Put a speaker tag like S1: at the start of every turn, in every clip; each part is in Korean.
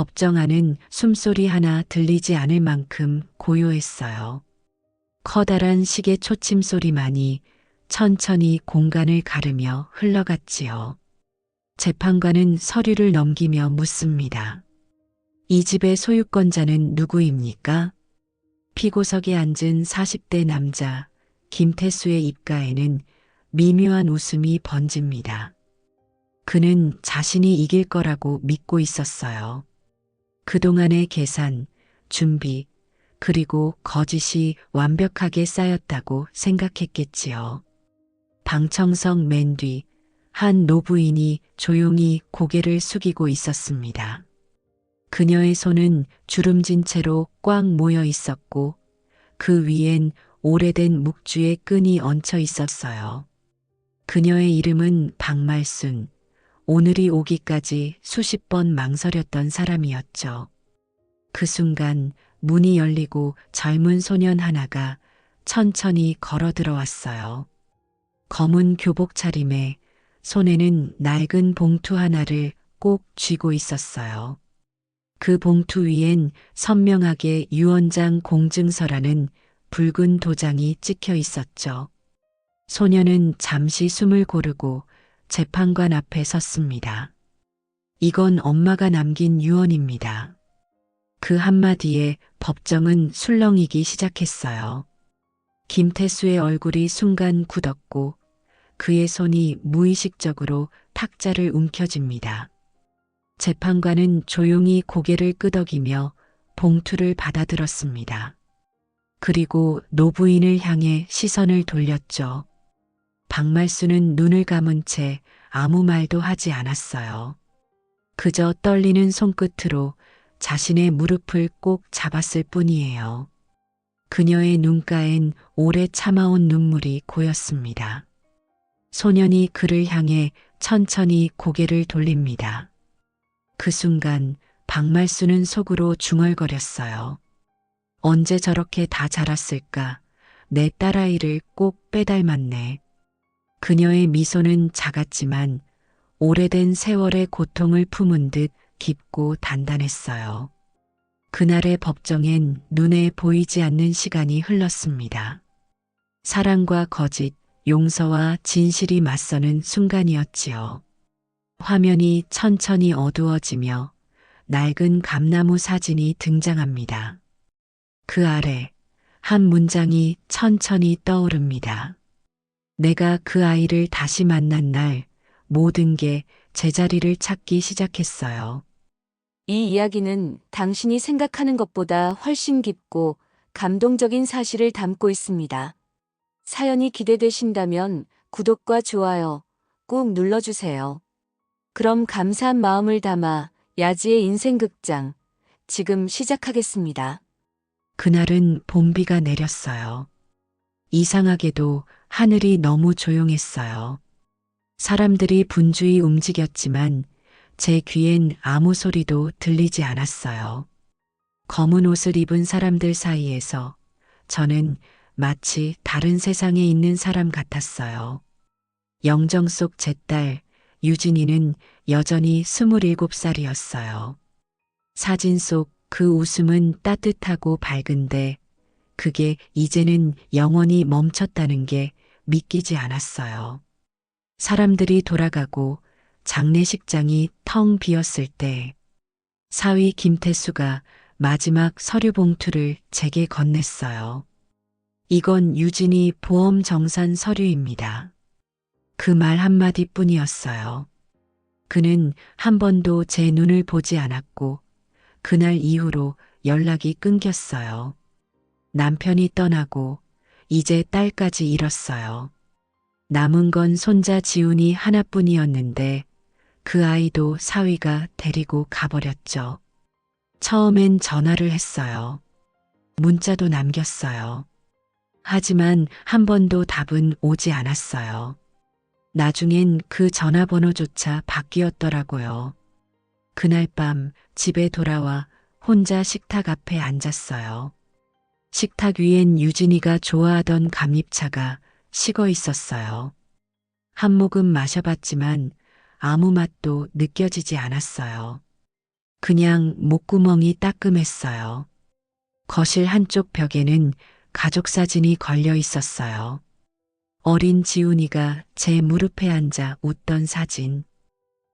S1: 법정 안은 숨소리 하나 들리지 않을 만큼 고요했어요. 커다란 시계 초침 소리만이 천천히 공간을 가르며 흘러갔지요. 재판관은 서류를 넘기며 묻습니다. 이 집의 소유권자는 누구입니까? 피고석에 앉은 40대 남자 김태수의 입가에는 미묘한 웃음이 번집니다. 그는 자신이 이길 거라고 믿고 있었어요. 그동안의 계산, 준비, 그리고 거짓이 완벽하게 쌓였다고 생각했겠지요. 방청석 맨 뒤 한 노부인이 조용히 고개를 숙이고 있었습니다. 그녀의 손은 주름진 채로 꽉 모여 있었고 그 위엔 오래된 묵주의 끈이 얹혀 있었어요. 그녀의 이름은 박말순, 오늘이 오기까지 수십 번 망설였던 사람이었죠. 그 순간 문이 열리고 젊은 소년 하나가 천천히 걸어 들어왔어요. 검은 교복 차림에 손에는 낡은 봉투 하나를 꼭 쥐고 있었어요. 그 봉투 위엔 선명하게 유언장 공증서라는 붉은 도장이 찍혀 있었죠. 소녀는 잠시 숨을 고르고 재판관 앞에 섰습니다. 이건 엄마가 남긴 유언입니다. 그 한마디에 법정은 술렁이기 시작했어요. 김태수의 얼굴이 순간 굳었고 그의 손이 무의식적으로 탁자를 움켜쥡니다. 재판관은 조용히 고개를 끄덕이며 봉투를 받아들었습니다. 그리고 노부인을 향해 시선을 돌렸죠. 박말수는 눈을 감은 채 아무 말도 하지 않았어요. 그저 떨리는 손끝으로 자신의 무릎을 꼭 잡았을 뿐이에요. 그녀의 눈가엔 오래 참아온 눈물이 고였습니다. 소년이 그를 향해 천천히 고개를 돌립니다. 그 순간 박말수는 속으로 중얼거렸어요. 언제 저렇게 다 자랐을까? 내 딸아이를 꼭 빼닮았네. 그녀의 미소는 작았지만 오래된 세월의 고통을 품은 듯 깊고 단단했어요. 그날의 법정엔 눈에 보이지 않는 시간이 흘렀습니다. 사랑과 거짓, 용서와 진실이 맞서는 순간이었지요. 화면이 천천히 어두워지며 낡은 감나무 사진이 등장합니다. 그 아래 한 문장이 천천히 떠오릅니다. 내가 그 아이를 다시 만난 날 모든 게 제자리를 찾기 시작했어요.
S2: 이 이야기는 당신이 생각하는 것보다 훨씬 깊고 감동적인 사실을 담고 있습니다. 사연이 기대되신다면 구독과 좋아요 꾹 눌러주세요. 그럼 감사한 마음을 담아 야지의 인생극장 지금 시작하겠습니다.
S1: 그날은 봄비가 내렸어요. 이상하게도 하늘이 너무 조용했어요. 사람들이 분주히 움직였지만 제 귀엔 아무 소리도 들리지 않았어요. 검은 옷을 입은 사람들 사이에서 저는 마치 다른 세상에 있는 사람 같았어요. 영정 속 제 딸 유진이는 여전히 27살이었어요. 사진 속 그 웃음은 따뜻하고 밝은데 그게 이제는 영원히 멈췄다는 게 믿기지 않았어요. 사람들이 돌아가고 장례식장이 텅 비었을 때 사위 김태수가 마지막 서류 봉투를 제게 건넸어요. 이건 유진이 보험 정산 서류입니다. 그 말 한마디뿐이었어요. 그는 한 번도 제 눈을 보지 않았고 그날 이후로 연락이 끊겼어요. 남편이 떠나고 이제 딸까지 잃었어요. 남은 건 손자 지훈이 하나뿐이었는데 그 아이도 사위가 데리고 가버렸죠. 처음엔 전화를 했어요. 문자도 남겼어요. 하지만 한 번도 답은 오지 않았어요. 나중엔 그 전화번호조차 바뀌었더라고요. 그날 밤 집에 돌아와 혼자 식탁 앞에 앉았어요. 식탁 위엔 유진이가 좋아하던 감잎차가 식어 있었어요. 한 모금 마셔봤지만 아무 맛도 느껴지지 않았어요. 그냥 목구멍이 따끔했어요. 거실 한쪽 벽에는 가족 사진이 걸려 있었어요. 어린 지훈이가 제 무릎에 앉아 웃던 사진.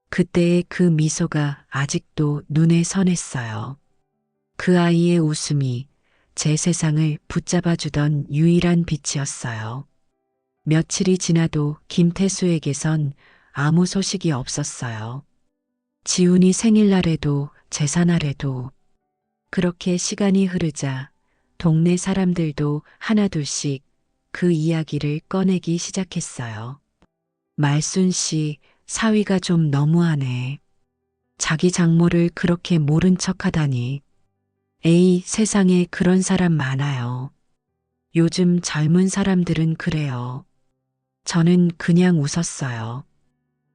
S1: 그때의 그 미소가 아직도 눈에 선했어요. 그 아이의 웃음이 제 세상을 붙잡아주던 유일한 빛이었어요. 며칠이 지나도 김태수에게선 아무 소식이 없었어요. 지훈이 생일날에도 제사날에도 그렇게 시간이 흐르자 동네 사람들도 하나둘씩 그 이야기를 꺼내기 시작했어요. 말순 씨, 사위가 좀 너무하네. 자기 장모를 그렇게 모른 척 하다니. 에이, 세상에 그런 사람 많아요. 요즘 젊은 사람들은 그래요. 저는 그냥 웃었어요.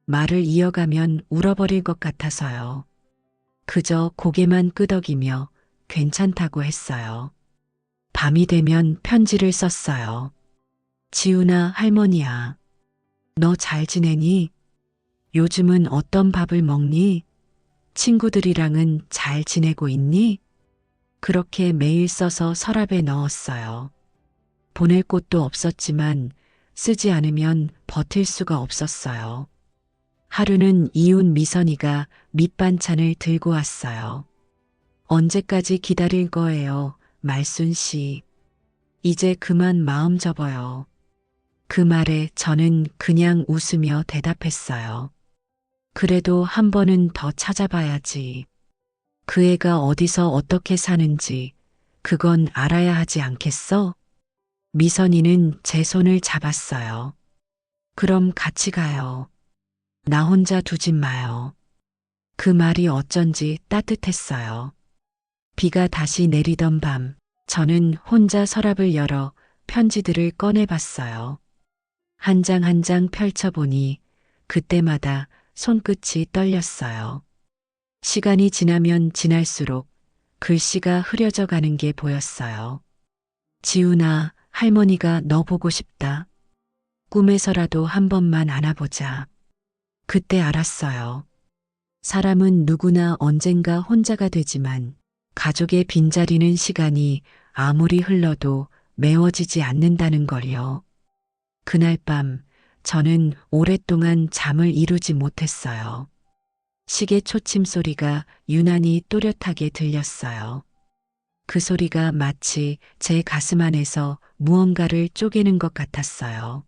S1: 말을 이어가면 울어버릴 것 같아서요. 그저 고개만 끄덕이며 괜찮다고 했어요. 밤이 되면 편지를 썼어요. 지훈아, 할머니야. 너 잘 지내니? 요즘은 어떤 밥을 먹니? 친구들이랑은 잘 지내고 있니? 그렇게 매일 써서 서랍에 넣었어요. 보낼 곳도 없었지만 쓰지 않으면 버틸 수가 없었어요. 하루는 이웃 미선이가 밑반찬을 들고 왔어요. 언제까지 기다릴 거예요, 말순 씨. 이제 그만 마음 접어요. 그 말에 저는 그냥 웃으며 대답했어요. 그래도 한 번은 더 찾아봐야지. 그 애가 어디서 어떻게 사는지 그건 알아야 하지 않겠어? 미선이는 제 손을 잡았어요. 그럼 같이 가요. 나 혼자 두진 마요. 그 말이 어쩐지 따뜻했어요. 비가 다시 내리던 밤, 저는 혼자 서랍을 열어 편지들을 꺼내봤어요. 한 장 한 장 펼쳐보니 그때마다 손끝이 떨렸어요. 시간이 지나면 지날수록 글씨가 흐려져 가는 게 보였어요. 지훈아, 할머니가 너 보고 싶다. 꿈에서라도 한 번만 안아보자. 그때 알았어요. 사람은 누구나 언젠가 혼자가 되지만 가족의 빈자리는 시간이 아무리 흘러도 메워지지 않는다는 걸요. 그날 밤 저는 오랫동안 잠을 이루지 못했어요. 시계 초침 소리가 유난히 또렷하게 들렸어요. 그 소리가 마치 제 가슴 안에서 무언가를 쪼개는 것 같았어요.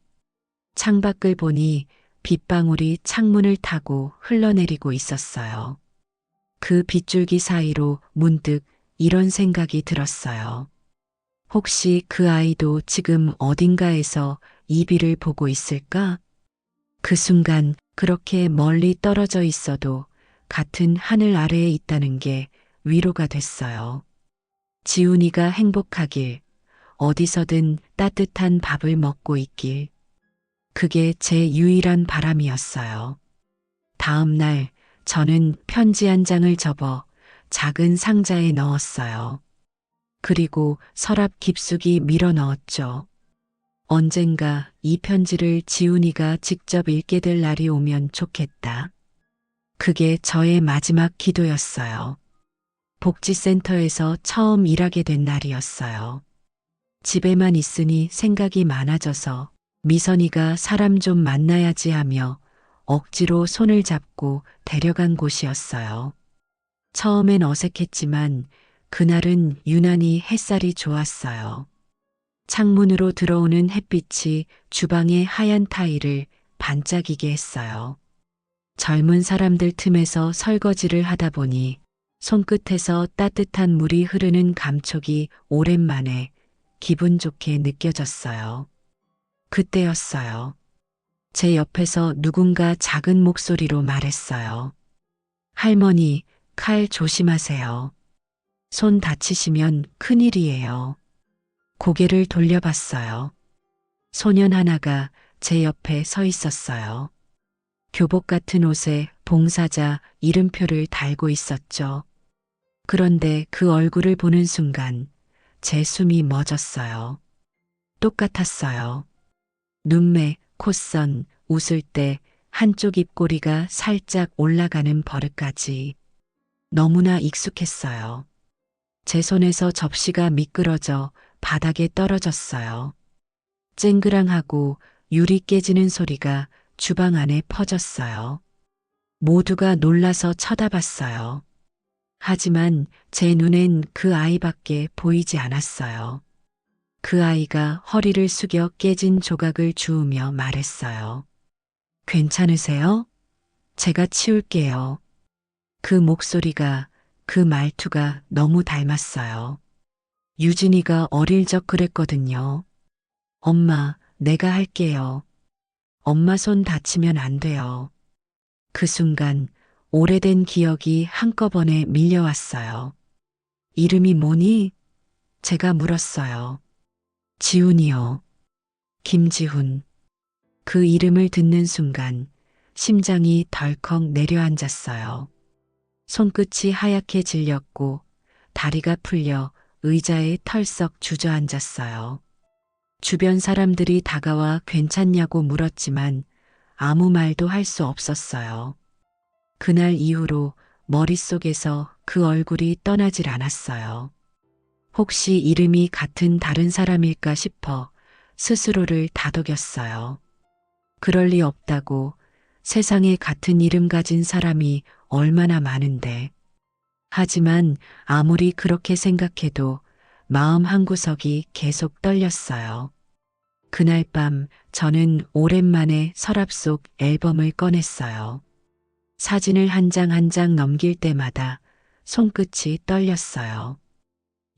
S1: 창밖을 보니 빗방울이 창문을 타고 흘러내리고 있었어요. 그 빗줄기 사이로 문득 이런 생각이 들었어요. 혹시 그 아이도 지금 어딘가에서 이 비를 보고 있을까? 그 순간 그렇게 멀리 떨어져 있어도 같은 하늘 아래에 있다는 게 위로가 됐어요. 지훈이가 행복하길, 어디서든 따뜻한 밥을 먹고 있길. 그게 제 유일한 바람이었어요. 다음 날 저는 편지 한 장을 접어 작은 상자에 넣었어요. 그리고 서랍 깊숙이 밀어 넣었죠. 언젠가 이 편지를 지훈이가 직접 읽게 될 날이 오면 좋겠다. 그게 저의 마지막 기도였어요. 복지센터에서 처음 일하게 된 날이었어요. 집에만 있으니 생각이 많아져서 미선이가 사람 좀 만나야지 하며 억지로 손을 잡고 데려간 곳이었어요. 처음엔 어색했지만 그날은 유난히 햇살이 좋았어요. 창문으로 들어오는 햇빛이 주방의 하얀 타일을 반짝이게 했어요. 젊은 사람들 틈에서 설거지를 하다 보니 손끝에서 따뜻한 물이 흐르는 감촉이 오랜만에 기분 좋게 느껴졌어요. 그때였어요. 제 옆에서 누군가 작은 목소리로 말했어요. 할머니, 칼 조심하세요. 손 다치시면 큰일이에요. 고개를 돌려봤어요. 소년 하나가 제 옆에 서 있었어요. 교복 같은 옷에 봉사자 이름표를 달고 있었죠. 그런데 그 얼굴을 보는 순간 제 숨이 멎었어요. 똑같았어요. 눈매, 콧선, 웃을 때 한쪽 입꼬리가 살짝 올라가는 버릇까지. 너무나 익숙했어요. 제 손에서 접시가 미끄러져 바닥에 떨어졌어요. 쨍그랑하고 유리 깨지는 소리가 주방 안에 퍼졌어요. 모두가 놀라서 쳐다봤어요. 하지만 제 눈엔 그 아이밖에 보이지 않았어요. 그 아이가 허리를 숙여 깨진 조각을 주우며 말했어요. 괜찮으세요? 제가 치울게요. 그 목소리가, 그 말투가 너무 닮았어요. 유진이가 어릴 적 그랬거든요. 엄마, 내가 할게요. 엄마 손 다치면 안 돼요. 그 순간 오래된 기억이 한꺼번에 밀려왔어요. 이름이 뭐니? 제가 물었어요. 지훈이요. 김지훈. 그 이름을 듣는 순간 심장이 덜컥 내려앉았어요. 손끝이 하얗게 질렸고 다리가 풀려 의자에 털썩 주저앉았어요. 주변 사람들이 다가와 괜찮냐고 물었지만 아무 말도 할 수 없었어요. 그날 이후로 머릿속에서 그 얼굴이 떠나질 않았어요. 혹시 이름이 같은 다른 사람일까 싶어 스스로를 다독였어요. 그럴 리 없다고. 세상에 같은 이름 가진 사람이 얼마나 많은데. 하지만 아무리 그렇게 생각해도 마음 한구석이 계속 떨렸어요. 그날 밤 저는 오랜만에 서랍 속 앨범을 꺼냈어요. 사진을 한 장 한 장 넘길 때마다 손끝이 떨렸어요.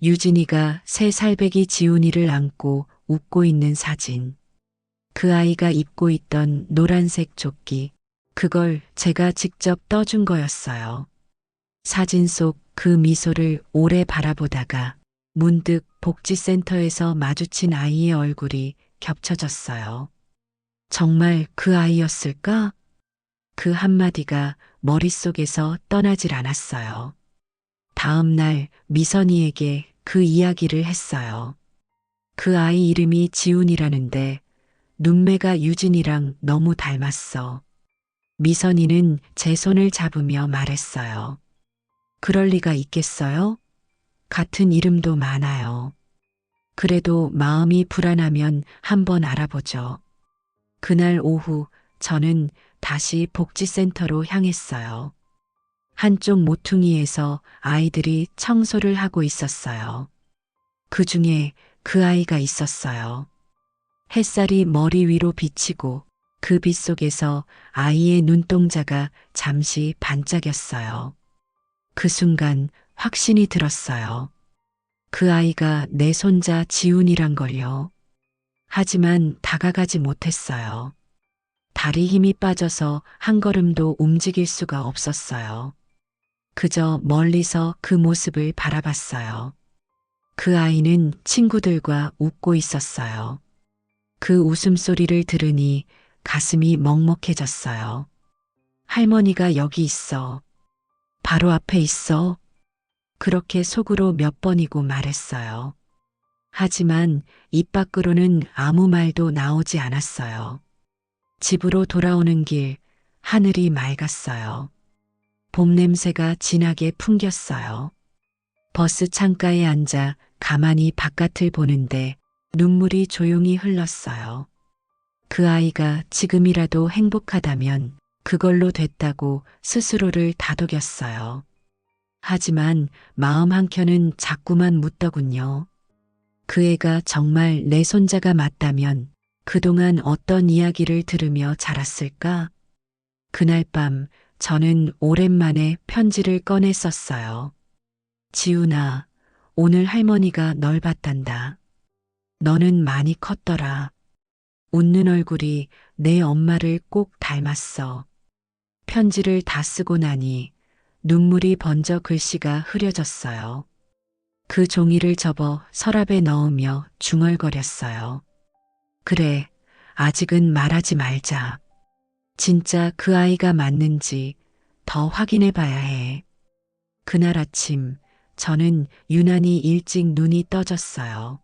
S1: 유진이가 새 살배기 지훈이를 안고 웃고 있는 사진. 그 아이가 입고 있던 노란색 조끼. 그걸 제가 직접 떠준 거였어요. 사진 속 그 미소를 오래 바라보다가 문득 복지센터에서 마주친 아이의 얼굴이 겹쳐졌어요. 정말 그 아이였을까? 그 한마디가 머릿속에서 떠나질 않았어요. 다음 날 미선이에게 그 이야기를 했어요. 그 아이 이름이 지훈이라는데 눈매가 유진이랑 너무 닮았어. 미선이는 제 손을 잡으며 말했어요. 그럴 리가 있겠어요? 같은 이름도 많아요. 그래도 마음이 불안하면 한번 알아보죠. 그날 오후 저는 다시 복지센터로 향했어요. 한쪽 모퉁이에서 아이들이 청소를 하고 있었어요. 그 중에 그 아이가 있었어요. 햇살이 머리 위로 비치고 그 빛 속에서 아이의 눈동자가 잠시 반짝였어요. 그 순간 확신이 들었어요. 그 아이가 내 손자 지훈이란 걸요. 하지만 다가가지 못했어요. 다리 힘이 빠져서 한 걸음도 움직일 수가 없었어요. 그저 멀리서 그 모습을 바라봤어요. 그 아이는 친구들과 웃고 있었어요. 그 웃음소리를 들으니 가슴이 먹먹해졌어요. 할머니가 여기 있어. 바로 앞에 있어. 그렇게 속으로 몇 번이고 말했어요. 하지만 입 밖으로는 아무 말도 나오지 않았어요. 집으로 돌아오는 길, 하늘이 맑았어요. 봄 냄새가 진하게 풍겼어요. 버스 창가에 앉아 가만히 바깥을 보는데 눈물이 조용히 흘렀어요. 그 아이가 지금이라도 행복하다면 그걸로 됐다고 스스로를 다독였어요. 하지만 마음 한켠은 자꾸만 묻더군요. 그 애가 정말 내 손자가 맞다면 그동안 어떤 이야기를 들으며 자랐을까? 그날 밤 저는 오랜만에 편지를 꺼내 썼어요. 지훈아, 오늘 할머니가 널 봤단다. 너는 많이 컸더라. 웃는 얼굴이 내 엄마를 꼭 닮았어. 편지를 다 쓰고 나니 눈물이 번져 글씨가 흐려졌어요. 그 종이를 접어 서랍에 넣으며 중얼거렸어요. 그래, 아직은 말하지 말자. 진짜 그 아이가 맞는지 더 확인해 봐야 해. 그날 아침 저는 유난히 일찍 눈이 떠졌어요.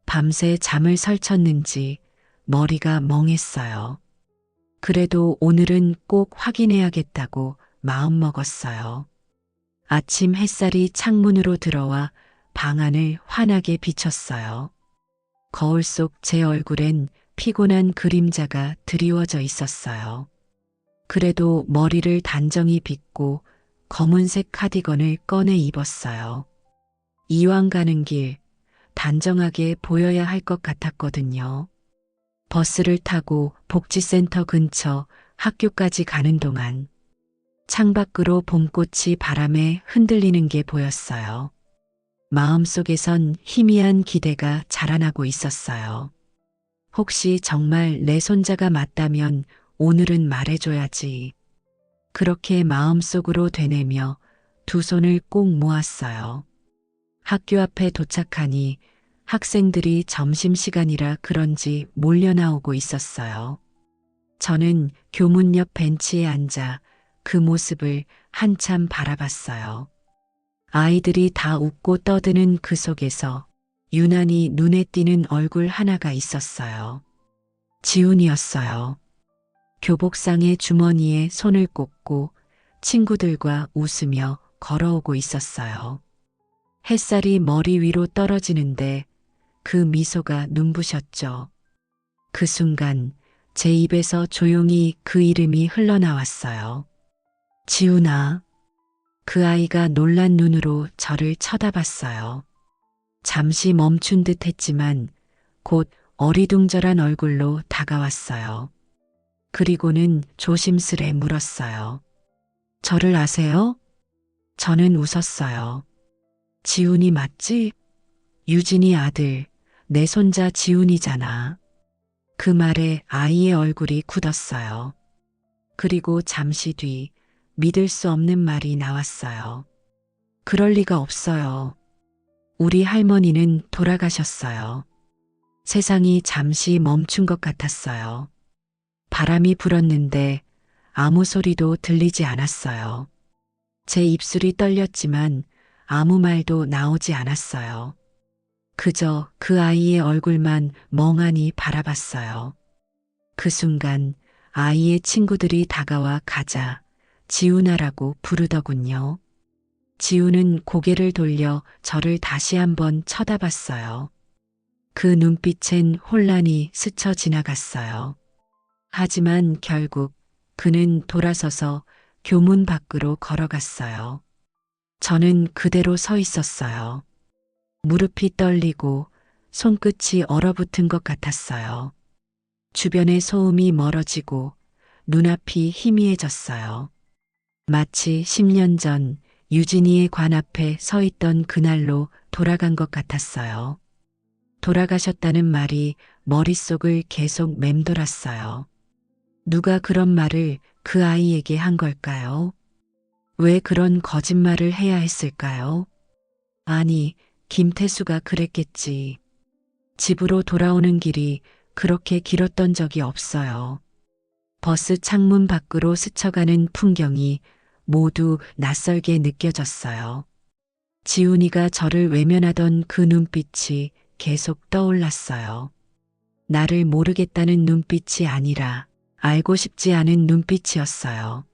S1: 밤새 잠을 설쳤는지 머리가 멍했어요. 그래도 오늘은 꼭 확인해야겠다고 마음먹었어요. 아침 햇살이 창문으로 들어와 방 안을 환하게 비쳤어요. 거울 속 제 얼굴엔 피곤한 그림자가 드리워져 있었어요. 그래도 머리를 단정히 빗고 검은색 카디건을 꺼내 입었어요. 이왕 가는 길 단정하게 보여야 할 것 같았거든요. 버스를 타고 복지센터 근처 학교까지 가는 동안 창밖으로 봄꽃이 바람에 흔들리는 게 보였어요. 마음속에선 희미한 기대가 자라나고 있었어요. 혹시 정말 내 손자가 맞다면 오늘은 말해줘야지. 그렇게 마음속으로 되뇌며 두 손을 꼭 모았어요. 학교 앞에 도착하니 학생들이 점심시간이라 그런지 몰려 나오고 있었어요. 저는 교문 옆 벤치에 앉아 그 모습을 한참 바라봤어요. 아이들이 다 웃고 떠드는 그 속에서 유난히 눈에 띄는 얼굴 하나가 있었어요. 지훈이었어요. 교복상의 주머니에 손을 꽂고 친구들과 웃으며 걸어오고 있었어요. 햇살이 머리 위로 떨어지는데 그 미소가 눈부셨죠. 그 순간 제 입에서 조용히 그 이름이 흘러나왔어요. 지훈아. 그 아이가 놀란 눈으로 저를 쳐다봤어요. 잠시 멈춘 듯 했지만 곧 어리둥절한 얼굴로 다가왔어요. 그리고는 조심스레 물었어요. 저를 아세요? 저는 웃었어요. 지훈이 맞지? 유진이 아들, 내 손자 지훈이잖아. 그 말에 아이의 얼굴이 굳었어요. 그리고 잠시 뒤 믿을 수 없는 말이 나왔어요. 그럴 리가 없어요. 우리 할머니는 돌아가셨어요. 세상이 잠시 멈춘 것 같았어요. 바람이 불었는데 아무 소리도 들리지 않았어요. 제 입술이 떨렸지만 아무 말도 나오지 않았어요. 그저 그 아이의 얼굴만 멍하니 바라봤어요. 그 순간 아이의 친구들이 다가와 가자 지훈아라고 부르더군요. 지훈은 고개를 돌려 저를 다시 한번 쳐다봤어요. 그 눈빛엔 혼란이 스쳐 지나갔어요. 하지만 결국 그는 돌아서서 교문 밖으로 걸어갔어요. 저는 그대로 서 있었어요. 무릎이 떨리고 손끝이 얼어붙은 것 같았어요. 주변의 소음이 멀어지고 눈앞이 희미해졌어요. 마치 10년 전 유진이의 관 앞에 서 있던 그날로 돌아간 것 같았어요. 돌아가셨다는 말이 머릿속을 계속 맴돌았어요. 누가 그런 말을 그 아이에게 한 걸까요? 왜 그런 거짓말을 해야 했을까요? 아니, 김태수가 그랬겠지. 집으로 돌아오는 길이 그렇게 길었던 적이 없어요. 버스 창문 밖으로 스쳐가는 풍경이 모두 낯설게 느껴졌어요. 지훈이가 저를 외면하던 그 눈빛이 계속 떠올랐어요. 나를 모르겠다는 눈빛이 아니라 알고 싶지 않은 눈빛이었어요.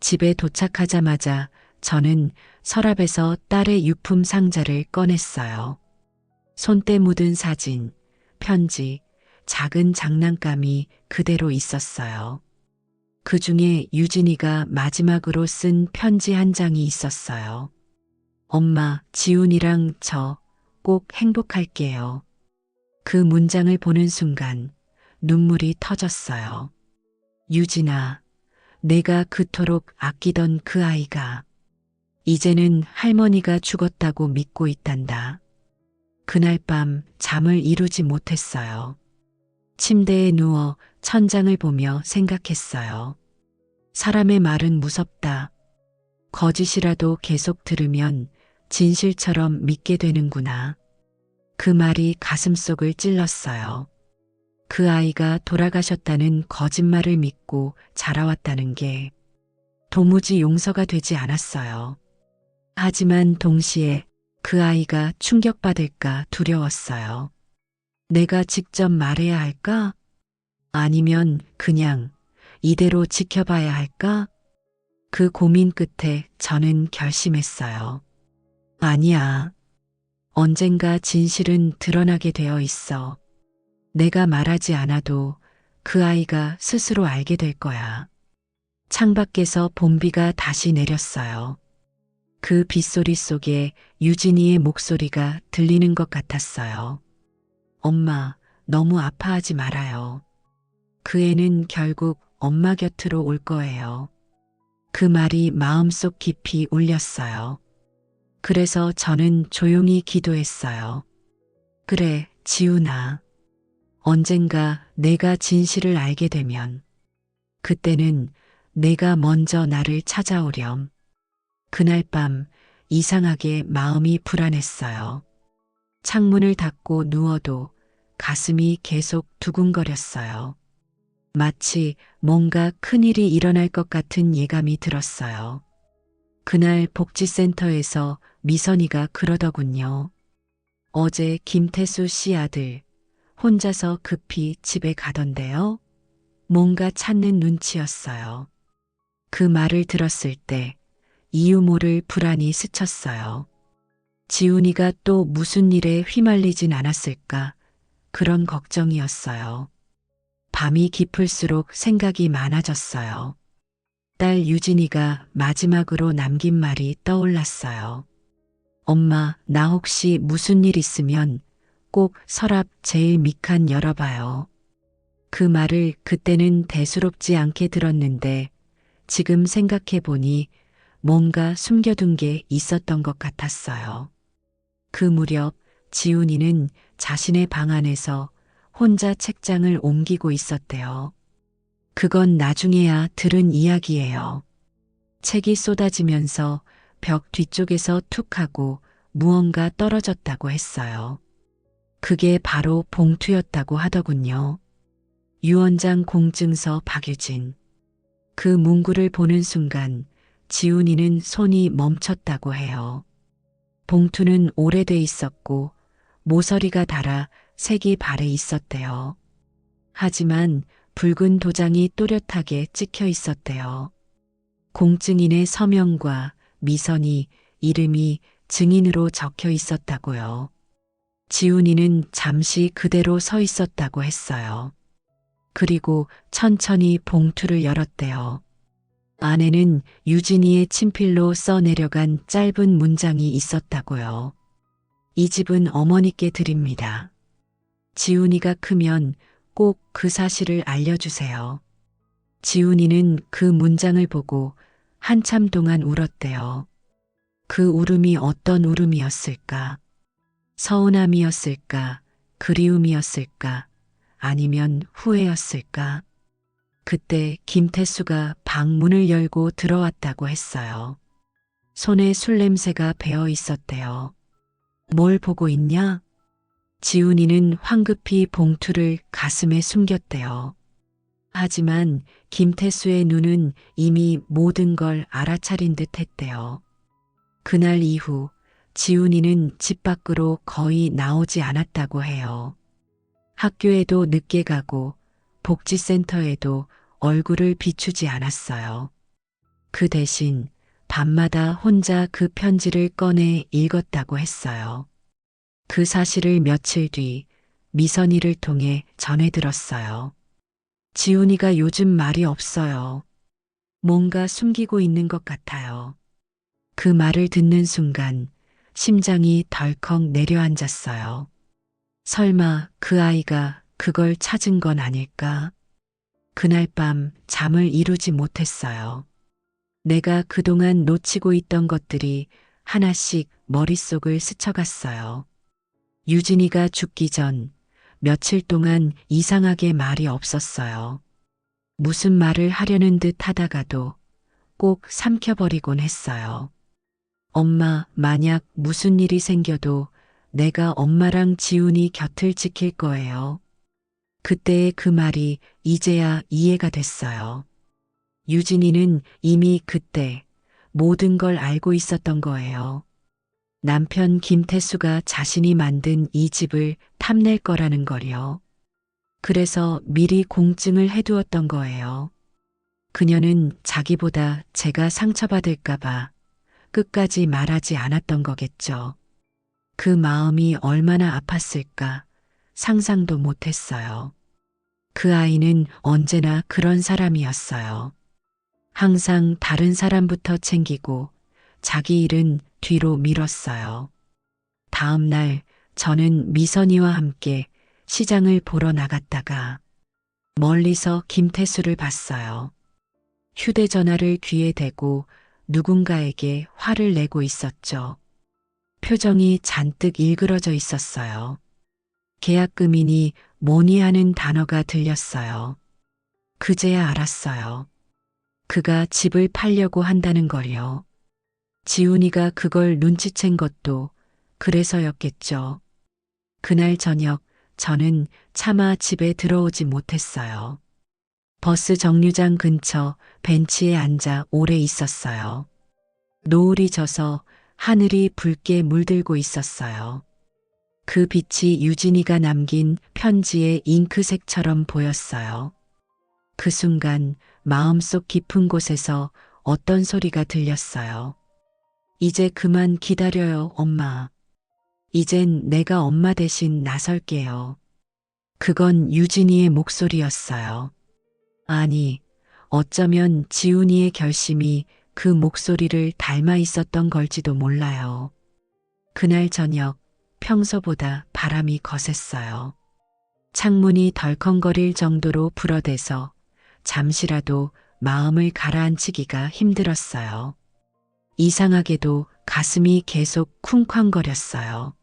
S1: 집에 도착하자마자 저는 서랍에서 딸의 유품 상자를 꺼냈어요. 손때 묻은 사진, 편지, 작은 장난감이 그대로 있었어요. 그 중에 유진이가 마지막으로 쓴 편지 한 장이 있었어요. 엄마, 지훈이랑 저 꼭 행복할게요. 그 문장을 보는 순간 눈물이 터졌어요. 유진아, 내가 그토록 아끼던 그 아이가 이제는 할머니가 죽었다고 믿고 있단다. 그날 밤 잠을 이루지 못했어요. 침대에 누워 천장을 보며 생각했어요. 사람의 말은 무섭다. 거짓이라도 계속 들으면 진실처럼 믿게 되는구나. 그 말이 가슴속을 찔렀어요. 그 아이가 돌아가셨다는 거짓말을 믿고 자라왔다는 게 도무지 용서가 되지 않았어요. 하지만 동시에 그 아이가 충격받을까 두려웠어요. 내가 직접 말해야 할까? 아니면 그냥 이대로 지켜봐야 할까? 그 고민 끝에 저는 결심했어요. 아니야. 언젠가 진실은 드러나게 되어 있어. 내가 말하지 않아도 그 아이가 스스로 알게 될 거야. 창밖에서 봄비가 다시 내렸어요. 그 빗소리 속에 유진이의 목소리가 들리는 것 같았어요. 엄마, 너무 아파하지 말아요. 그 애는 결국 엄마 곁으로 올 거예요. 그 말이 마음속 깊이 울렸어요. 그래서 저는 조용히 기도했어요. 그래, 지훈아. 언젠가 내가 진실을 알게 되면 그때는 내가 먼저 나를 찾아오렴. 그날 밤 이상하게 마음이 불안했어요. 창문을 닫고 누워도 가슴이 계속 두근거렸어요. 마치 뭔가 큰일이 일어날 것 같은 예감이 들었어요. 그날 복지센터에서 미선이가 그러더군요. 어제 김태수 씨 아들 혼자서 급히 집에 가던데요. 뭔가 찾는 눈치였어요. 그 말을 들었을 때 이유 모를 불안이 스쳤어요. 지훈이가 또 무슨 일에 휘말리진 않았을까 그런 걱정이었어요. 밤이 깊을수록 생각이 많아졌어요. 딸 유진이가 마지막으로 남긴 말이 떠올랐어요. 엄마, 나 혹시 무슨 일 있으면 꼭 서랍 제일 밑칸 열어봐요. 그 말을 그때는 대수롭지 않게 들었는데 지금 생각해 보니 뭔가 숨겨둔 게 있었던 것 같았어요. 그 무렵 지훈이는 자신의 방 안에서 혼자 책장을 옮기고 있었대요. 그건 나중에야 들은 이야기예요. 책이 쏟아지면서 벽 뒤쪽에서 툭 하고 무언가 떨어졌다고 했어요. 그게 바로 봉투였다고 하더군요. 유언장 공증서 박유진. 그 문구를 보는 순간 지훈이는 손이 멈췄다고 해요. 봉투는 오래돼 있었고 모서리가 닳아 색이 발에 있었대요. 하지만 붉은 도장이 또렷하게 찍혀 있었대요. 공증인의 서명과 미선이 이름이 증인으로 적혀 있었다고요. 지훈이는 잠시 그대로 서 있었다고 했어요. 그리고 천천히 봉투를 열었대요. 안에는 유진이의 친필로 써내려간 짧은 문장이 있었다고요. 이 집은 어머니께 드립니다. 지훈이가 크면 꼭 그 사실을 알려주세요. 지훈이는 그 문장을 보고 한참 동안 울었대요. 그 울음이 어떤 울음이었을까? 서운함이었을까? 그리움이었을까? 아니면 후회였을까? 그때 김태수가 방 문을 열고 들어왔다고 했어요. 손에 술 냄새가 배어 있었대요. 뭘 보고 있냐? 지훈이는 황급히 봉투를 가슴에 숨겼대요. 하지만 김태수의 눈은 이미 모든 걸 알아차린 듯 했대요. 그날 이후 지훈이는 집 밖으로 거의 나오지 않았다고 해요. 학교에도 늦게 가고 복지센터에도 얼굴을 비추지 않았어요. 그 대신 밤마다 혼자 그 편지를 꺼내 읽었다고 했어요. 그 사실을 며칠 뒤 미선이를 통해 전해 들었어요. 지훈이가 요즘 말이 없어요. 뭔가 숨기고 있는 것 같아요. 그 말을 듣는 순간 심장이 덜컥 내려앉았어요. 설마 그 아이가 그걸 찾은 건 아닐까? 그날 밤 잠을 이루지 못했어요. 내가 그동안 놓치고 있던 것들이 하나씩 머릿속을 스쳐갔어요. 유진이가 죽기 전 며칠 동안 이상하게 말이 없었어요. 무슨 말을 하려는 듯 하다가도 꼭 삼켜버리곤 했어요. 엄마, 만약 무슨 일이 생겨도 내가 엄마랑 지훈이 곁을 지킬 거예요. 그때의 그 말이 이제야 이해가 됐어요. 유진이는 이미 그때 모든 걸 알고 있었던 거예요. 남편 김태수가 자신이 만든 이 집을 탐낼 거라는 걸요. 그래서 미리 공증을 해두었던 거예요. 그녀는 자기보다 제가 상처받을까봐 끝까지 말하지 않았던 거겠죠. 그 마음이 얼마나 아팠을까 상상도 못했어요. 그 아이는 언제나 그런 사람이었어요. 항상 다른 사람부터 챙기고 자기 일은 뒤로 미뤘어요. 다음 날 저는 미선이와 함께 시장을 보러 나갔다가 멀리서 김태수를 봤어요. 휴대전화를 귀에 대고 누군가에게 화를 내고 있었죠. 표정이 잔뜩 일그러져 있었어요. 계약금이니 뭐니 하는 단어가 들렸어요. 그제야 알았어요. 그가 집을 팔려고 한다는 걸요. 지훈이가 그걸 눈치챈 것도 그래서였겠죠. 그날 저녁 저는 차마 집에 들어오지 못했어요. 버스 정류장 근처 벤치에 앉아 오래 있었어요. 노을이 져서 하늘이 붉게 물들고 있었어요. 그 빛이 유진이가 남긴 편지의 잉크색처럼 보였어요. 그 순간 마음속 깊은 곳에서 어떤 소리가 들렸어요. 이제 그만 기다려요, 엄마. 이젠 내가 엄마 대신 나설게요. 그건 유진이의 목소리였어요. 아니, 어쩌면 지훈이의 결심이 그 목소리를 닮아 있었던 걸지도 몰라요. 그날 저녁 평소보다 바람이 거셌어요. 창문이 덜컹거릴 정도로 불어대서 잠시라도 마음을 가라앉히기가 힘들었어요. 이상하게도 가슴이 계속 쿵쾅거렸어요.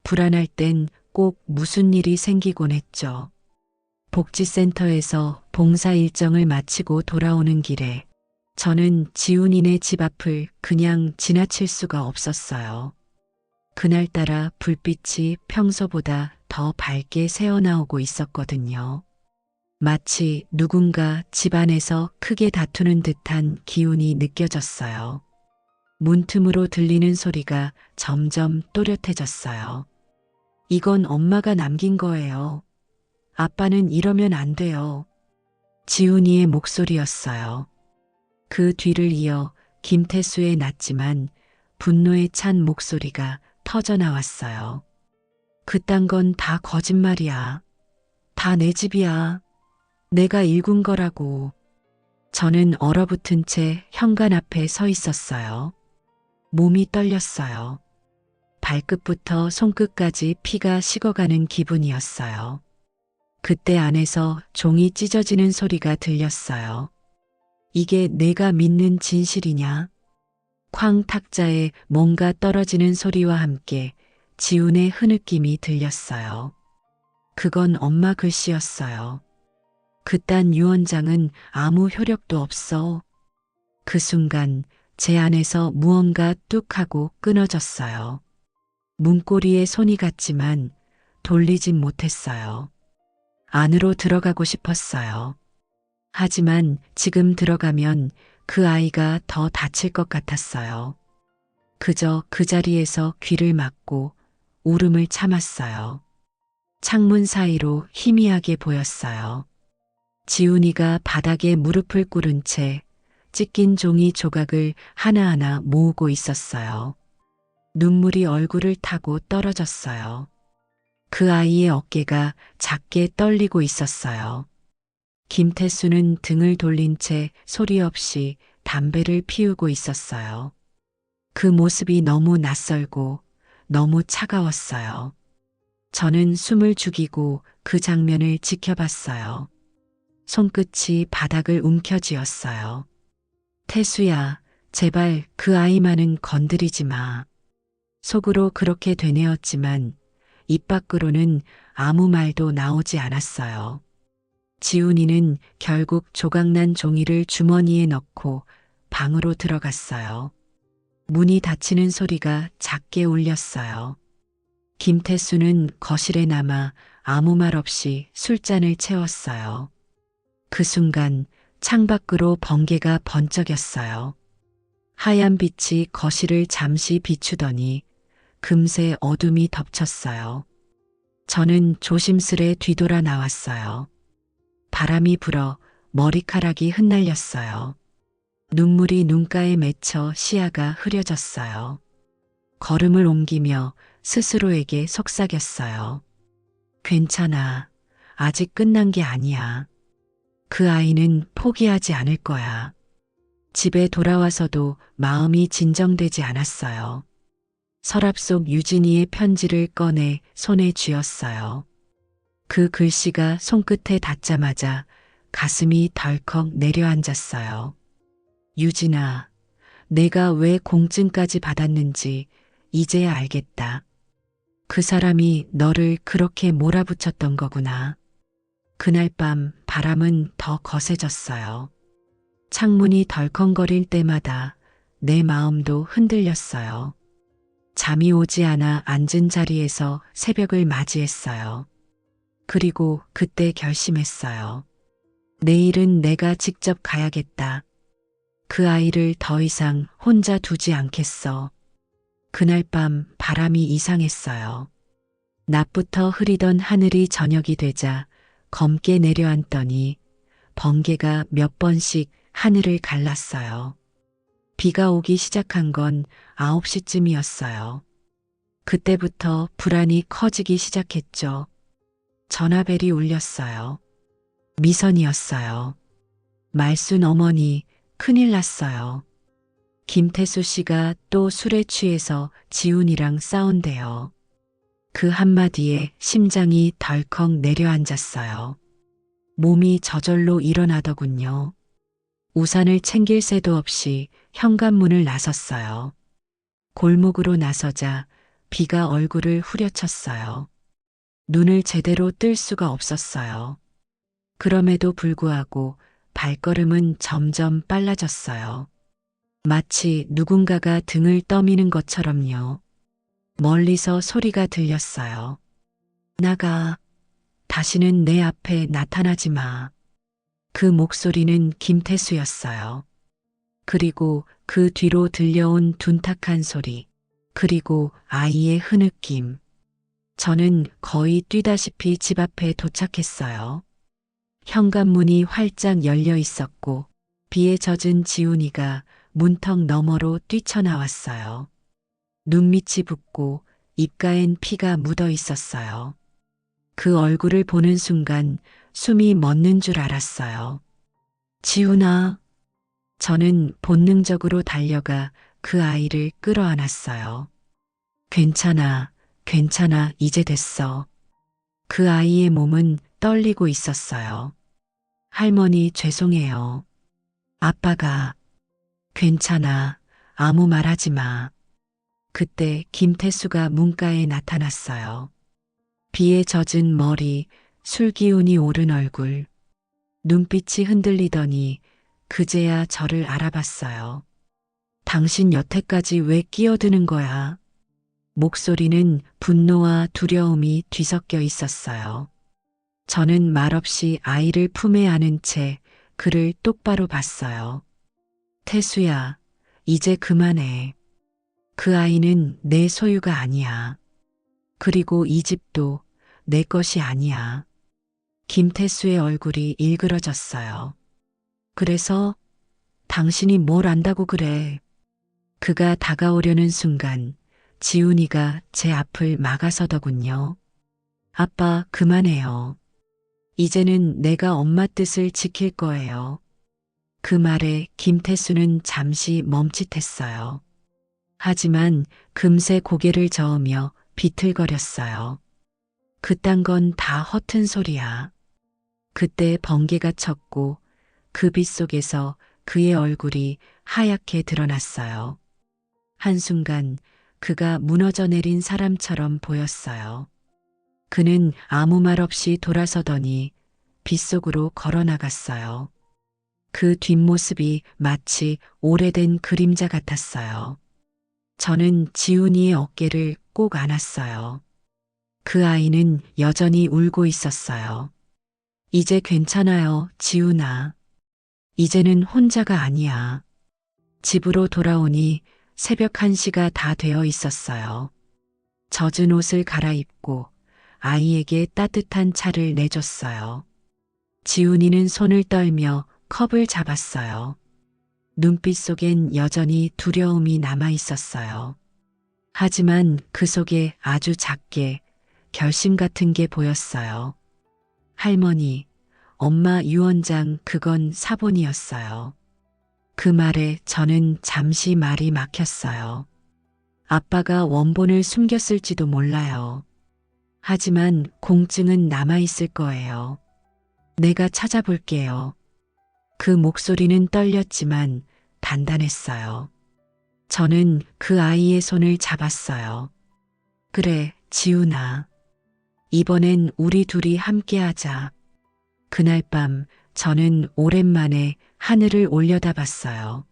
S1: 불안할 땐 꼭 무슨 일이 생기곤 했죠. 복지센터에서 봉사 일정을 마치고 돌아오는 길에 저는 지훈이네 집 앞을 그냥 지나칠 수가 없었어요. 그날따라 불빛이 평소보다 더 밝게 새어나오고 있었거든요. 마치 누군가 집안에서 크게 다투는 듯한 기운이 느껴졌어요. 문틈으로 들리는 소리가 점점 또렷해졌어요. 이건 엄마가 남긴 거예요. 아빠는 이러면 안 돼요. 지훈이의 목소리였어요. 그 뒤를 이어 김태수의 낮지만 분노에 찬 목소리가 터져나왔어요. 그딴 건 다 거짓말이야. 다 내 집이야. 내가 일군 거라고. 저는 얼어붙은 채 현관 앞에 서 있었어요. 몸이 떨렸어요. 발끝부터 손끝까지 피가 식어가는 기분이었어요. 그때 안에서 종이 찢어지는 소리가 들렸어요. 이게 내가 믿는 진실이냐? 쾅 탁자에 뭔가 떨어지는 소리와 함께 지훈의 흐느낌이 들렸어요. 그건 엄마 글씨였어요. 그딴 유언장은 아무 효력도 없어. 그 순간 제 안에서 무언가 뚝 하고 끊어졌어요. 문고리에 손이 갔지만 돌리진 못했어요. 안으로 들어가고 싶었어요. 하지만 지금 들어가면 그 아이가 더 다칠 것 같았어요. 그저 그 자리에서 귀를 막고 울음을 참았어요. 창문 사이로 희미하게 보였어요. 지훈이가 바닥에 무릎을 꿇은 채 찢긴 종이 조각을 하나하나 모으고 있었어요. 눈물이 얼굴을 타고 떨어졌어요. 그 아이의 어깨가 작게 떨리고 있었어요. 김태수는 등을 돌린 채 소리 없이 담배를 피우고 있었어요. 그 모습이 너무 낯설고 너무 차가웠어요. 저는 숨을 죽이고 그 장면을 지켜봤어요. 손끝이 바닥을 움켜쥐었어요. 태수야, 제발 그 아이만은 건드리지 마. 속으로 그렇게 되뇌었지만 입 밖으로는 아무 말도 나오지 않았어요. 지훈이는 결국 조각난 종이를 주머니에 넣고 방으로 들어갔어요. 문이 닫히는 소리가 작게 울렸어요. 김태수는 거실에 남아 아무 말 없이 술잔을 채웠어요. 그 순간 창밖으로 번개가 번쩍였어요. 하얀 빛이 거실을 잠시 비추더니 금세 어둠이 덮쳤어요. 저는 조심스레 뒤돌아 나왔어요. 바람이 불어 머리카락이 흩날렸어요. 눈물이 눈가에 맺혀 시야가 흐려졌어요. 걸음을 옮기며 스스로에게 속삭였어요. 괜찮아. 아직 끝난 게 아니야. 그 아이는 포기하지 않을 거야. 집에 돌아와서도 마음이 진정되지 않았어요. 서랍 속 유진이의 편지를 꺼내 손에 쥐었어요. 그 글씨가 손끝에 닿자마자 가슴이 덜컥 내려앉았어요. 유진아, 내가 왜 공증까지 받았는지 이제야 알겠다. 그 사람이 너를 그렇게 몰아붙였던 거구나. 그날 밤 바람은 더 거세졌어요. 창문이 덜컹거릴 때마다 내 마음도 흔들렸어요. 잠이 오지 않아 앉은 자리에서 새벽을 맞이했어요. 그리고 그때 결심했어요. 내일은 내가 직접 가야겠다. 그 아이를 더 이상 혼자 두지 않겠어. 그날 밤 바람이 이상했어요. 낮부터 흐리던 하늘이 저녁이 되자 검게 내려앉더니 번개가 몇 번씩 하늘을 갈랐어요. 비가 오기 시작한 건 9시쯤이었어요. 그때부터 불안이 커지기 시작했죠. 전화벨이 울렸어요. 미선이었어요. 말순 어머니, 큰일 났어요. 김태수 씨가 또 술에 취해서 지훈이랑 싸운대요. 그 한마디에 심장이 덜컥 내려앉았어요. 몸이 저절로 일어나더군요. 우산을 챙길 새도 없이 현관문을 나섰어요. 골목으로 나서자 비가 얼굴을 후려쳤어요. 눈을 제대로 뜰 수가 없었어요. 그럼에도 불구하고 발걸음은 점점 빨라졌어요. 마치 누군가가 등을 떠미는 것처럼요. 멀리서 소리가 들렸어요. 나가. 다시는 내 앞에 나타나지 마. 그 목소리는 김태수였어요. 그리고 그 뒤로 들려온 둔탁한 소리, 그리고 아이의 흐느낌. 저는 거의 뛰다시피 집 앞에 도착했어요. 현관문이 활짝 열려 있었고 비에 젖은 지훈이가 문턱 너머로 뛰쳐나왔어요. 눈밑이 붓고 입가엔 피가 묻어 있었어요. 그 얼굴을 보는 순간 숨이 멎는 줄 알았어요. 지훈아. 저는 본능적으로 달려가 그 아이를 끌어안았어요. 괜찮아, 괜찮아, 이제 됐어. 그 아이의 몸은 떨리고 있었어요. 할머니 죄송해요. 아빠가. 괜찮아, 아무 말 하지 마. 그때 김태수가 문가에 나타났어요. 비에 젖은 머리, 술기운이 오른 얼굴, 눈빛이 흔들리더니 그제야 저를 알아봤어요. 당신 여태까지 왜 끼어드는 거야? 목소리는 분노와 두려움이 뒤섞여 있었어요. 저는 말없이 아이를 품에 안은 채 그를 똑바로 봤어요. 태수야, 이제 그만해. 그 아이는 내 소유가 아니야. 그리고 이 집도 내 것이 아니야. 김태수의 얼굴이 일그러졌어요. 그래서 당신이 뭘 안다고 그래. 그가 다가오려는 순간 지훈이가 제 앞을 막아서더군요. 아빠, 그만해요. 이제는 내가 엄마 뜻을 지킬 거예요. 그 말에 김태수는 잠시 멈칫했어요. 하지만 금세 고개를 저으며 비틀거렸어요. 그딴 건 다 허튼 소리야. 그때 번개가 쳤고 그 빛 속에서 그의 얼굴이 하얗게 드러났어요. 한순간 그가 무너져 내린 사람처럼 보였어요. 그는 아무 말 없이 돌아서더니 빗속으로 걸어 나갔어요. 그 뒷모습이 마치 오래된 그림자 같았어요. 저는 지훈이의 어깨를 꼭 안았어요. 그 아이는 여전히 울고 있었어요. 이제 괜찮아요, 지훈아. 이제는 혼자가 아니야. 집으로 돌아오니 새벽 1시가 다 되어 있었어요. 젖은 옷을 갈아입고 아이에게 따뜻한 차를 내줬어요. 지훈이는 손을 떨며 컵을 잡았어요. 눈빛 속엔 여전히 두려움이 남아 있었어요. 하지만 그 속에 아주 작게 결심 같은 게 보였어요. 할머니, 엄마 유언장 그건 사본이었어요. 그 말에 저는 잠시 말이 막혔어요. 아빠가 원본을 숨겼을지도 몰라요. 하지만 공증은 남아있을 거예요. 내가 찾아볼게요. 그 목소리는 떨렸지만 단단했어요. 저는 그 아이의 손을 잡았어요. 그래, 지훈아. 이번엔 우리 둘이 함께하자. 그날 밤 저는 오랜만에 하늘을 올려다봤어요.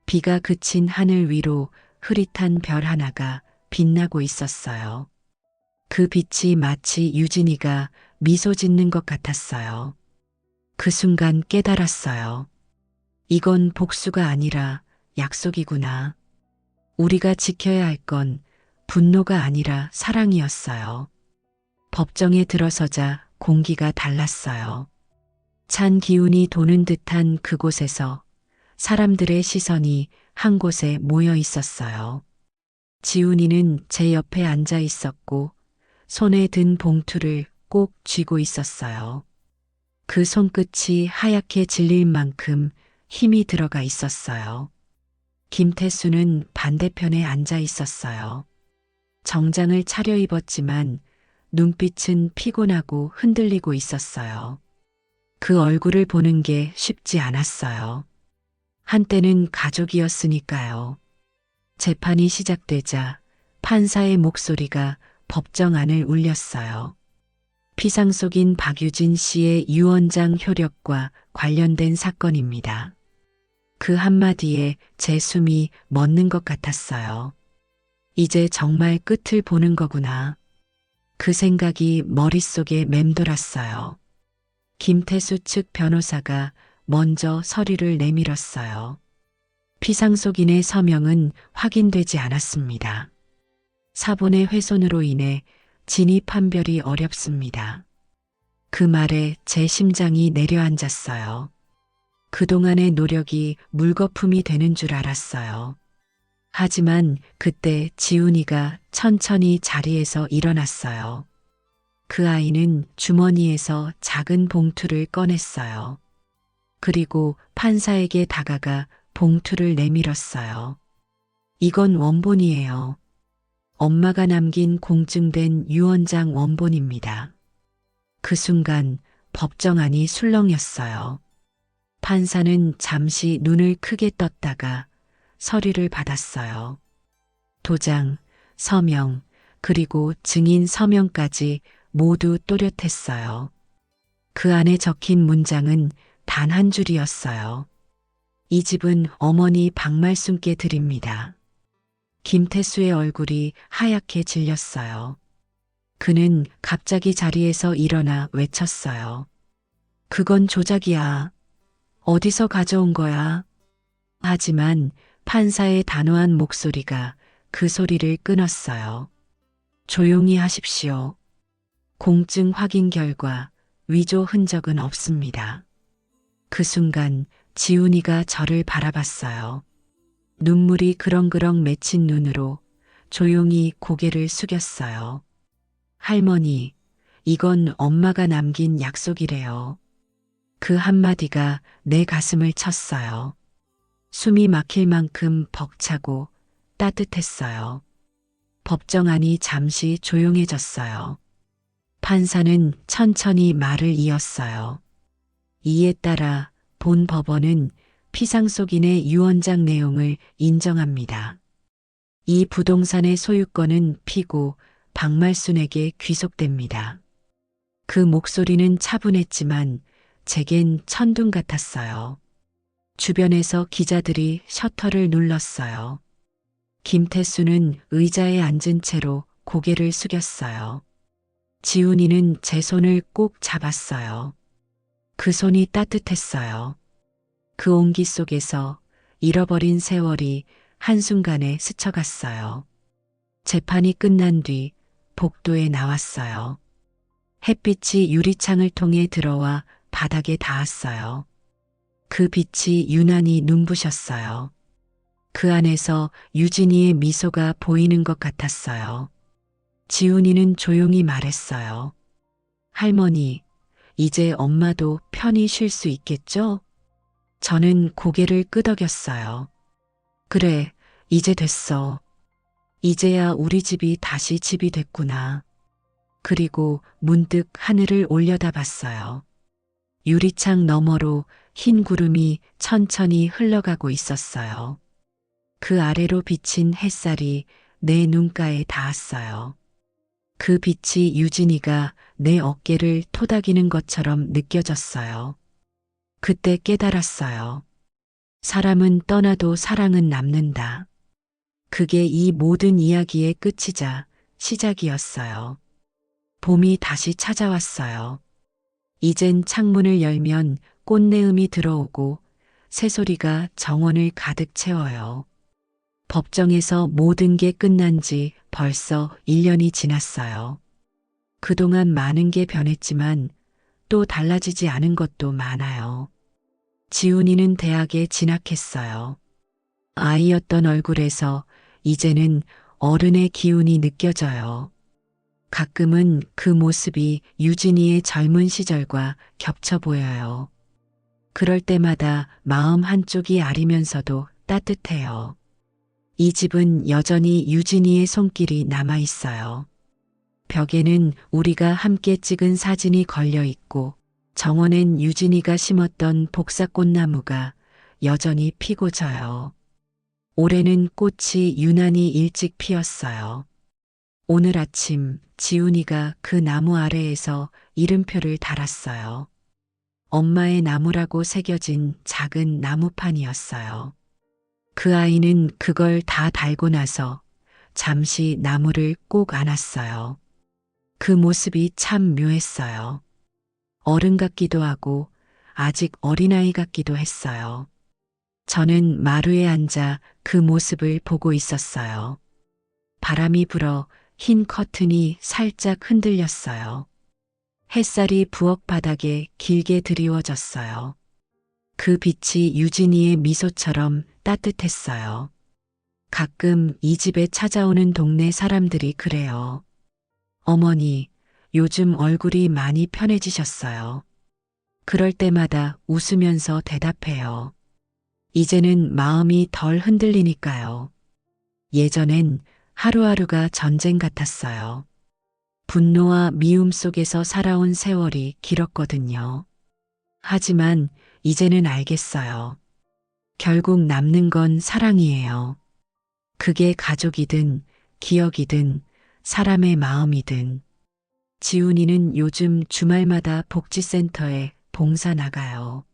S1: 비가 그친 하늘 위로 흐릿한 별 하나가 빛나고 있었어요. 그 빛이 마치 유진이가 미소 짓는 것 같았어요. 그 순간 깨달았어요. 이건 복수가 아니라 약속이구나. 우리가 지켜야 할 건 분노가 아니라 사랑이었어요. 법정에 들어서자 공기가 달랐어요. 찬 기운이 도는 듯한 그곳에서 사람들의 시선이 한 곳에 모여 있었어요. 지훈이는 제 옆에 앉아 있었고 손에 든 봉투를 꼭 쥐고 있었어요. 그 손끝이 하얗게 질릴 만큼 힘이 들어가 있었어요. 김태수는 반대편에 앉아 있었어요. 정장을 차려입었지만 눈빛은 피곤하고 흔들리고 있었어요. 그 얼굴을 보는 게 쉽지 않았어요. 한때는 가족이었으니까요. 재판이 시작되자 판사의 목소리가 법정 안을 울렸어요. 피상 속인 박유진 씨의 유언장 효력과 관련된 사건입니다. 그 한마디에 제 숨이 멎는 것 같았어요. 이제 정말 끝을 보는 거구나. 그 생각이 머릿속에 맴돌았어요. 김태수 측 변호사가 먼저 서류를 내밀었어요. 피상속인의 서명은 확인되지 않았습니다. 사본의 훼손으로 인해 진위 판별이 어렵습니다. 그 말에 제 심장이 내려앉았어요. 그동안의 노력이 물거품이 되는 줄 알았어요. 하지만 그때 지훈이가 천천히 자리에서 일어났어요. 그 아이는 주머니에서 작은 봉투를 꺼냈어요. 그리고 판사에게 다가가 봉투를 내밀었어요. 이건 원본이에요. 엄마가 남긴 공증된 유언장 원본입니다. 그 순간 법정 안이 술렁였어요. 판사는 잠시 눈을 크게 떴다가 서류를 받았어요. 도장, 서명, 그리고 증인 서명까지 모두 또렷했어요. 그 안에 적힌 문장은 단 한 줄이었어요. 이 집은 어머니 박말순께 드립니다. 김태수의 얼굴이 하얗게 질렸어요. 그는 갑자기 자리에서 일어나 외쳤어요. 그건 조작이야. 어디서 가져온 거야? 하지만 판사의 단호한 목소리가 그 소리를 끊었어요. 조용히 하십시오. 공증 확인 결과 위조 흔적은 없습니다. 그 순간 지훈이가 저를 바라봤어요. 눈물이 그렁그렁 맺힌 눈으로 조용히 고개를 숙였어요. 할머니, 이건 엄마가 남긴 약속이래요. 그 한마디가 내 가슴을 쳤어요. 숨이 막힐 만큼 벅차고 따뜻했어요. 법정 안이 잠시 조용해졌어요. 판사는 천천히 말을 이었어요. 이에 따라 본 법원은 피상속인의 유언장 내용을 인정합니다. 이 부동산의 소유권은 피고 박말순에게 귀속됩니다. 그 목소리는 차분했지만 제겐 천둥 같았어요. 주변에서 기자들이 셔터를 눌렀어요. 김태수는 의자에 앉은 채로 고개를 숙였어요. 지훈이는 제 손을 꼭 잡았어요. 그 손이 따뜻했어요. 그 온기 속에서 잃어버린 세월이 한순간에 스쳐갔어요. 재판이 끝난 뒤 복도에 나왔어요. 햇빛이 유리창을 통해 들어와 바닥에 닿았어요. 그 빛이 유난히 눈부셨어요. 그 안에서 유진이의 미소가 보이는 것 같았어요. 지훈이는 조용히 말했어요. 할머니, 이제 엄마도 편히 쉴 수 있겠죠? 저는 고개를 끄덕였어요. 그래, 이제 됐어. 이제야 우리 집이 다시 집이 됐구나. 그리고 문득 하늘을 올려다봤어요. 유리창 너머로 흰 구름이 천천히 흘러가고 있었어요. 그 아래로 비친 햇살이 내 눈가에 닿았어요. 그 빛이 유진이가 내 어깨를 토닥이는 것처럼 느껴졌어요. 그때 깨달았어요. 사람은 떠나도 사랑은 남는다. 그게 이 모든 이야기의 끝이자 시작이었어요. 봄이 다시 찾아왔어요. 이젠 창문을 열면 꽃내음이 들어오고 새소리가 정원을 가득 채워요. 법정에서 모든 게 끝난 지 벌써 1년이 지났어요. 그동안 많은 게 변했지만 또 달라지지 않은 것도 많아요. 지훈이는 대학에 진학했어요. 아이였던 얼굴에서 이제는 어른의 기운이 느껴져요. 가끔은 그 모습이 유진이의 젊은 시절과 겹쳐 보여요. 그럴 때마다 마음 한쪽이 아리면서도 따뜻해요. 이 집은 여전히 유진이의 손길이 남아 있어요. 벽에는 우리가 함께 찍은 사진이 걸려 있고 정원엔 유진이가 심었던 복사꽃나무가 여전히 피고 져요. 올해는 꽃이 유난히 일찍 피었어요. 오늘 아침 지훈이가 그 나무 아래에서 이름표를 달았어요. 엄마의 나무라고 새겨진 작은 나무판이었어요. 그 아이는 그걸 다 달고 나서 잠시 나무를 꼭 안았어요. 그 모습이 참 묘했어요. 어른 같기도 하고 아직 어린아이 같기도 했어요. 저는 마루에 앉아 그 모습을 보고 있었어요. 바람이 불어 흰 커튼이 살짝 흔들렸어요. 햇살이 부엌 바닥에 길게 드리워졌어요. 그 빛이 유진이의 미소처럼 따뜻했어요. 가끔 이 집에 찾아오는 동네 사람들이 그래요. 어머니, 요즘 얼굴이 많이 편해지셨어요. 그럴 때마다 웃으면서 대답해요. 이제는 마음이 덜 흔들리니까요. 예전엔 하루하루가 전쟁 같았어요. 분노와 미움 속에서 살아온 세월이 길었거든요. 하지만 이제는 알겠어요. 결국 남는 건 사랑이에요. 그게 가족이든 기억이든 사람의 마음이든. 지훈이는 요즘 주말마다 복지센터에 봉사 나가요.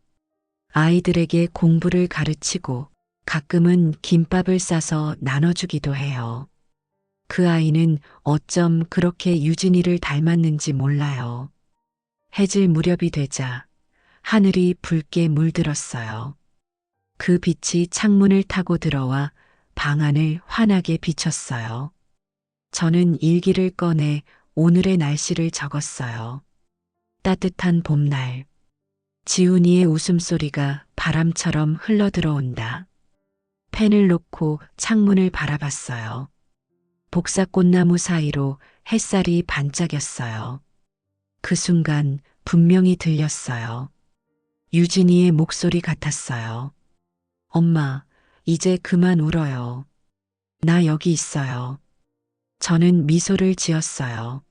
S1: 아이들에게 공부를 가르치고 가끔은 김밥을 싸서 나눠주기도 해요. 그 아이는 어쩜 그렇게 유진이를 닮았는지 몰라요. 해질 무렵이 되자 하늘이 붉게 물들었어요. 그 빛이 창문을 타고 들어와 방 안을 환하게 비췄어요. 저는 일기를 꺼내 오늘의 날씨를 적었어요. 따뜻한 봄날. 지훈이의 웃음소리가 바람처럼 흘러들어온다. 펜을 놓고 창문을 바라봤어요. 복사꽃나무 사이로 햇살이 반짝였어요. 그 순간 분명히 들렸어요. 유진이의 목소리 같았어요. 엄마, 이제 그만 울어요. 나 여기 있어요. 저는 미소를 지었어요.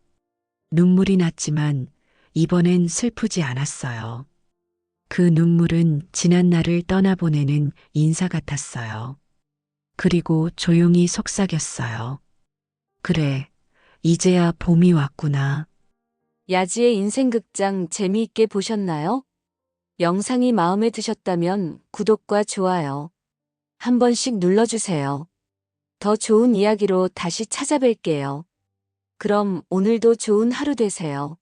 S1: 눈물이 났지만 이번엔 슬프지 않았어요. 그 눈물은 지난 날을 떠나보내는 인사 같았어요. 그리고 조용히 속삭였어요. 그래, 이제야 봄이 왔구나.
S2: 야지의 인생극장 재미있게 보셨나요? 영상이 마음에 드셨다면 구독과 좋아요 한 번씩 눌러주세요. 더 좋은 이야기로 다시 찾아뵐게요. 그럼 오늘도 좋은 하루 되세요.